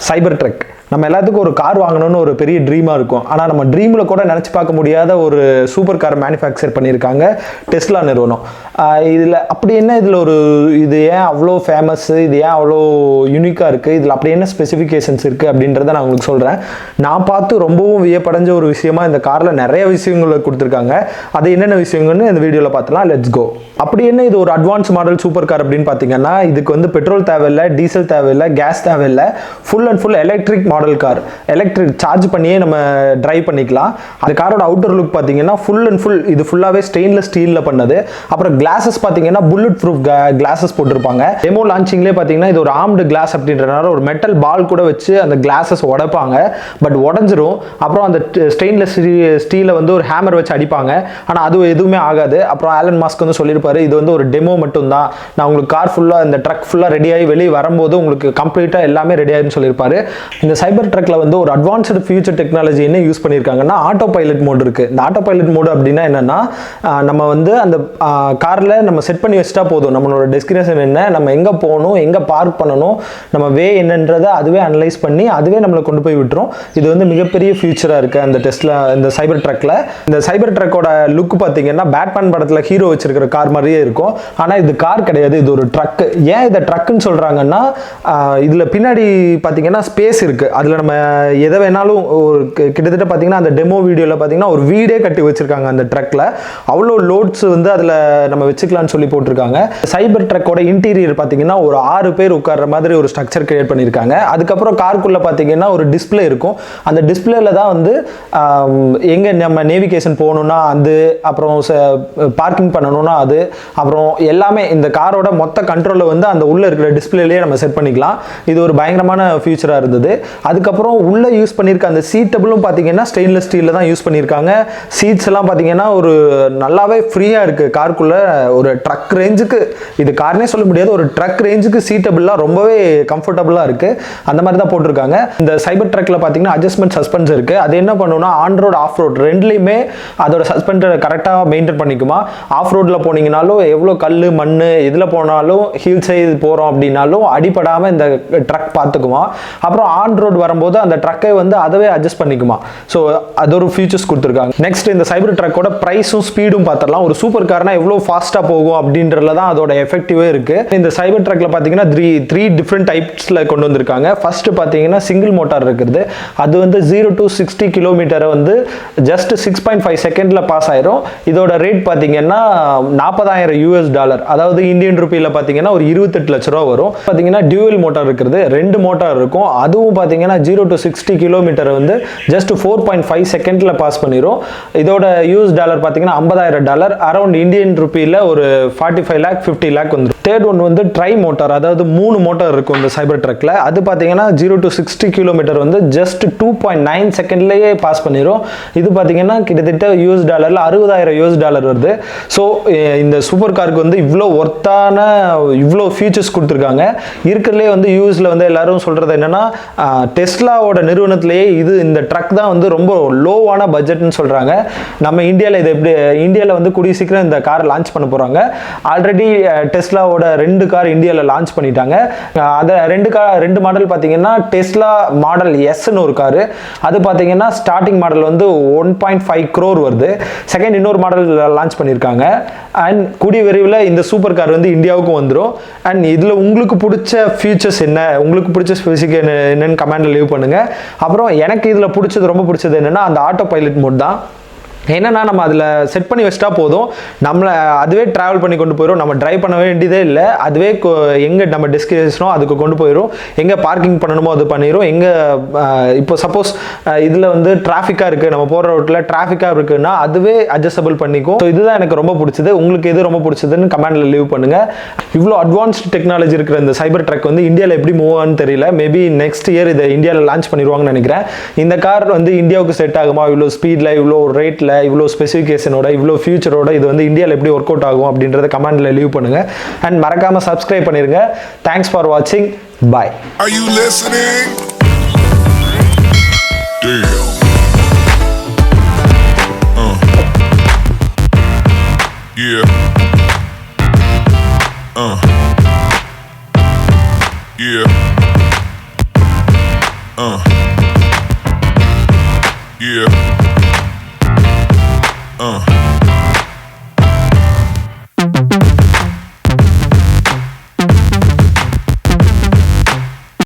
சைபர் drug. நம்ம எல்லாத்துக்கும் ஒரு கார் வாங்கணும்னு ஒரு பெரிய ட்ரீமாக இருக்கும். ஆனால் நம்ம ட்ரீமில் கூட நினச்சி பார்க்க முடியாத ஒரு சூப்பர் கார் மேனுஃபேக்சர் பண்ணியிருக்காங்க டெஸ்லா நிறுவனம். இதில் அப்படி என்ன இதில் இது ஏன் அவ்வளோ ஃபேமஸ்ஸு, இது ஏன் அவ்வளோ யூனிக்காக இருக்குது, இதில் அப்படி என்ன ஸ்பெசிஃபிகேஷன்ஸ் இருக்குது அப்படின்றத நான் உங்களுக்கு சொல்கிறேன். நான் பார்த்து ரொம்பவும் வியப்படைஞ்ச ஒரு விஷயமா இந்த காரில் நிறைய விஷயங்களை கொடுத்துருக்காங்க. அது என்னென்ன விஷயங்கள்னு இந்த வீடியோவில் பார்த்துலாம். Let's go. அப்படி என்ன இது ஒரு அட்வான்ஸ் மாடல் சூப்பர் கார் அப்படின்னு பார்த்தீங்கன்னா, இதுக்கு வந்து பெட்ரோல் தேவையில்லை, டீசல் தேவையில்லை, கேஸ் தேவையில்லை. Full and full electric model car. Electric charge பண்ணியே நம்ம டிரைவ் பண்ணிக்கலாம். அந்த காரோட அவுட்டர் லுக் பார்த்தீங்கன்னா ஃபுல் அண்ட் ஃபுல் இது ஃபுல்லாகவே ஸ்டெயின்லெஸ் ஸ்டீலில் பண்ணது. அப்புறம் கிளாஸஸ் பார்த்தீங்கன்னா புல்லட் ப்ரூஃப் கிளாஸஸ் போட்டிருப்பாங்க. டெமோ லான்ச்சிங்லேயே பார்த்தீங்கன்னா இது ஒரு ஆர்ம்டு கிளாஸ் அப்படின்றனால ஒரு மெட்டல் பால் கூட வச்சு அந்த கிளாஸஸ் உடைப்பாங்க. பட் உடஞ்சிரும். அப்புறம் அந்த ஸ்டெயின்லெஸ் ஸ்டீலை வந்து ஒரு ஹேமர் வச்சு அடிப்பாங்க. ஆனால் அது எதுவுமே ஆகாது. அப்புறம் ஆலன் மாஸ்க் வந்து சொல்லியிருப்பாரு, இது வந்து ஒரு டெமோ மட்டும்தான், நான் உங்களுக்கு கார் ஃபுல்லாக இந்த ட்ரக் ஃபுல்லாக ரெடியாகி வெளியே வரும்போது உங்களுக்கு கம்ப்ளீட்டாக எல்லாமே ரெடி ஆகிடுன்னு சொல்லியிருப்பாரு. இந்த சைபர் ட்ரக்ல வந்து ஒரு அட்வான்ஸ்டு ஃபியூச்சர் டெக்னாலஜி என்ன யூஸ் பண்ணியிருக்காங்கன்னா, ஆட்டோ பைலட் மோட் இருக்கு. இந்த ஆட்டோ பைலட் மோடு அப்படின்னா என்னன்னா, நம்ம வந்து அந்த காரில் நம்ம செட் பண்ணி வச்சுட்டா போதும், நம்மளோட டெஸ்டினேஷன் என்ன, நம்ம எங்கே போகணும், எங்கே பார்க் பண்ணணும், நம்ம வே என்னன்றதை அதுவே அனலைஸ் பண்ணி அதுவே நம்மளை கொண்டு போய் விட்டுரும். இது வந்து மிகப்பெரிய ஃபியூச்சராக இருக்குது அந்த டெஸ்ட்ல இந்த சைபர் ட்ரக்ல. இந்த சைபர் ட்ரக்கோட லுக் பார்த்தீங்கன்னா பேட்மேன் படத்தில் ஹீரோ வச்சிருக்கிற கார் மாதிரியே இருக்கும். ஆனால் இது கார் கிடையாது, இது ஒரு ட்ரக். ஏன் இதை ட்ரக்குன்னு சொல்கிறாங்கன்னா, இதில் பின்னாடி பார்த்தீங்கன்னா ஸ்பேஸ் இருக்குது. அதில் நம்ம எதை வேணாலும் ஒரு கிட்டத்தட்ட பார்த்தீங்கன்னா அந்த டெமோ வீடியோவில் பார்த்தீங்கன்னா ஒரு வீடே கட்டி வச்சிருக்காங்க அந்த ட்ரக்கில். அவ்வளோ லோட்ஸ் வந்து அதில் நம்ம வச்சுக்கலாம்னு சொல்லி போட்டிருக்காங்க. சைபர் ட்ரக்கோட இன்டீரியர் பார்த்தீங்கன்னா ஒரு 6 பேர் உட்கார்ற மாதிரி ஒரு ஸ்ட்ரக்சர் கிரியேட் பண்ணியிருக்காங்க. அதுக்கப்புறம் காருக்குள்ளே பார்த்தீங்கன்னா ஒரு டிஸ்பிளே இருக்கும். அந்த டிஸ்பிளேல தான் வந்து எங்கே நம்ம நேவிகேஷன் போகணுன்னா அது, அப்புறம் பார்க்கிங் பண்ணணும்னா அது, அப்புறம் எல்லாமே இந்த காரோட மொத்த கண்ட்ரோலை வந்து அந்த உள்ள இருக்கிற டிஸ்பிளேலேயே நம்ம செட் பண்ணிக்கலாம். இது ஒரு பயங்கரமான ஃபியூச்சராக இருந்தது. அதுக்கப்புறம் உள்ள யூஸ் பண்ணியிருக்க அந்த சீட்டபிளும் பார்த்தீங்கன்னா ஸ்டெயின்லெஸ் ஸ்டீலில் தான் யூஸ் பண்ணியிருக்காங்க. சீட்ஸ் எல்லாம் பார்த்தீங்கன்னா ஒரு நல்லாவே ஃப்ரீயாக இருக்குது. காருக்குள்ள ஒரு ட்ரக் ரேஞ்சுக்கு, இது கார்னே சொல்ல முடியாது, ஒரு ட்ரக் ரேஞ்சுக்கு சீட்டபிள்லாம் ரொம்பவே கம்ஃபர்டபுளாக இருக்குது. அந்த மாதிரி தான் போட்டிருக்காங்க. இந்த சைபர் ட்ரக்கில் பார்த்தீங்கன்னா அட்ஜஸ்ட்மெண்ட் சஸ்பென்ஸ் இருக்குது. அது என்ன பண்ணுன்னா, ஆன் ரோட் ஆஃப் ரோட் ரெண்டுலேயுமே அதோட சஸ்பெண்டரை கரெக்டாக மெயின்டைன் பண்ணிக்குமா. ஆஃப் ரோட்டில் போனீங்கனாலும் எவ்வளோ கல் மண் இதில் போனாலும் ஹீல் சைடு போகிறோம் அப்படின்னாலும் அடிப்படாமல் இந்த ட்ரக் பார்த்துக்குமா. அப்புறம் ஆன் ரோடு வரும்போது அந்த ட்ரக்கை வந்து அதவே அட்ஜஸ்ட் பண்ணிக்குமா. ஸோ அது ஒரு ஃபீச்சர்ஸ் கொடுத்துருக்காங்க. நெக்ஸ்ட் இந்த சைபர் ட்ரக்கோட ப்ரைஸும் ஸ்பீடும் பார்த்துடலாம். ஒரு சூப்பர் கார்னா எவ்வளோ ஃபாஸ்ட்டாக போகும் அப்படின்றதுல தான் அதோட எஃபெக்டிவே இருக்குது. இந்த சைபர் ட்ரக்கில் பார்த்தீங்கன்னா த்ரீ டிஃப்ரெண்ட் டைப்ஸில் கொண்டு வந்திருக்காங்க. ஃபர்ஸ்ட் பார்த்தீங்கன்னா சிங்கிள் மோட்டார் இருக்குது. அது வந்து 0 to 60 கிலோமீட்டரை வந்து ஜஸ்ட் 6.5 செகண்டில் பாஸ் ஆயிரும். இதோட ரேட் பார்த்தீங்கன்னா $40,000, அதாவது இந்தியன் ரூபியில் பார்த்தீங்கன்னா ஒரு 28 லட்ச ரூபா வரும். பார்த்தீங்கன்னா டியூவல் மோட்டார் இருக்கிறது, 2 மோட்டார் இருக்கும். அதுவும் பார்த்தீங்கன்னா 0 to 60 கிலோமீட்டர் வந்து ஜஸ்ட் 4.5 செகண்டில் பாஸ் பண்ணிடும். இதோட $US பார்த்தீங்கன்னா $50,000, அரௌண்ட் இந்தியன் ரூபியில் ஒரு 45 lakh 50 lakh வந்துடும். தேர்ட் ஒன் வந்து ட்ரை மோட்டார், அதாவது 3 மோட்டார் இருக்கும் இந்த சைபர் ட்ரக்கில். அது பார்த்தீங்கன்னா 0 to 60 கிலோமீட்டர் வந்து ஜஸ்ட் 2.9 செகண்ட்லேயே பாஸ் பண்ணிடும். இது பார்த்தீங்கன்னா கிட்டத்தட்ட $60 $60,000 வருது. ஸோ இந்த சூப்பர் காருக்கு வந்து இவ்வளோ ஒர்த்தான இவ்வளோ ஃபீச்சர்ஸ் கொடுத்துருக்காங்க. இருக்கிறதுலே வந்து யூஎஸில் வந்து எல்லாரும் சொல்கிறது என்னன்னா, டெஸ்லாவோட நிறுவனத்திலேயே இந்த ட்ரக் தான் வந்து ரொம்ப லோவான பட்ஜெட்னு சொல்கிறாங்க. நம்ம இந்தியாவில் இது எப்படி, இந்தியாவில் வந்து கூடிய சீக்கிரம் இந்த கார் லான்ச் பண்ண போகிறாங்க. ஆல்ரெடி டெஸ்லாவோட 2 கார் இந்தியாவில் லான்ச் பண்ணிட்டாங்க. அந்த 2 மாடல் பார்த்தீங்கன்னா டெஸ்லா மாடல் எஸ்ன்னு ஒரு காரு, அது பார்த்தீங்கன்னா ஸ்டார்டிங் மாடல் வந்து 1.5 crore வருது. செகண்ட் இன்னொரு மாடல் லான்ச் பண்ணியிருக்காங்க. அண்ட் கூடிய விரைவில் இந்த சூப்பர் கார் வந்து இந்தியாவுக்கும் வந்துடும். அண்ட் இதில் உங்களுக்கு பிடிச்ச ஃபீச்சர்ஸ் என்ன, உங்களுக்கு பிடிச்ச ஸ்பெசிஃபிக் என்னன்னு கமெண்ட்ல லீவ் பண்ணுங்க. அப்புறம் எனக்கு இதில் ரொம்ப பிடிச்சது என்னன்னா அந்த ஆட்டோ பைலட் மோட் தான். என்னன்னா நம்ம அதில் செட் பண்ணி வச்சிட்டா போதும், நம்மளை அதுவே ட்ராவல் பண்ணி கொண்டு போயிடும். நம்ம டிரைவ் பண்ண வேண்டியதே இல்லை. அதுவே எங்கே நம்ம டெஸ்டினேஷனோ அதுக்கு கொண்டு போயிடும். எங்கே பார்க்கிங் பண்ணணுமோ அது பண்ணிடும். எங்கே இப்போ சப்போஸ் இதில் வந்து டிராஃபிக்காக இருக்குது, நம்ம போகிற ரோட்டில் டிராஃபிக்காக இருக்குன்னா அதுவே அட்ஜஸ்டபிள் பண்ணிக்கும். ஸோ இதுதான் எனக்கு ரொம்ப பிடிச்சது. உங்களுக்கு எது ரொம்ப பிடிச்சதுன்னு கமெண்ட்டில் லீவ் பண்ணுங்கள். இவ்வளோ அட்வான்ஸ்டு டெக்னாலஜி இருக்கிற இந்த சைபர் ட்ரக் வந்து இந்தியாவில் எப்படி மூவ் ஆகுன்னு தெரியல. மேபி நெக்ஸ்ட் இயர் இதை இந்தியாவில் லான்ச் பண்ணிடுவாங்கன்னு நினைக்கிறேன். இந்த கார் வந்து இந்தியாவுக்கு செட் ஆகுமா, இவ்வளோ ஸ்பீடில், இவ்வளோ ரேட்டில், இவ்வளோ ஸ்பெசிஃபிகேஷனோட, இவ்வளோ ஃபியூச்சரோட இது வந்து இந்தியாவில் எப்படி ஒர்க் அவுட் ஆகும் அப்படின்றத கமெண்ட்ல லீவ் பண்ணுங்க. அண்ட் மறக்காம சப்ஸ்கிரைப் பண்ணிருங்க. தேங்க்ஸ் ஃபார் வாட்சிங். பாய். Are you listening? Damn. Yeah. Yeah. Yeah.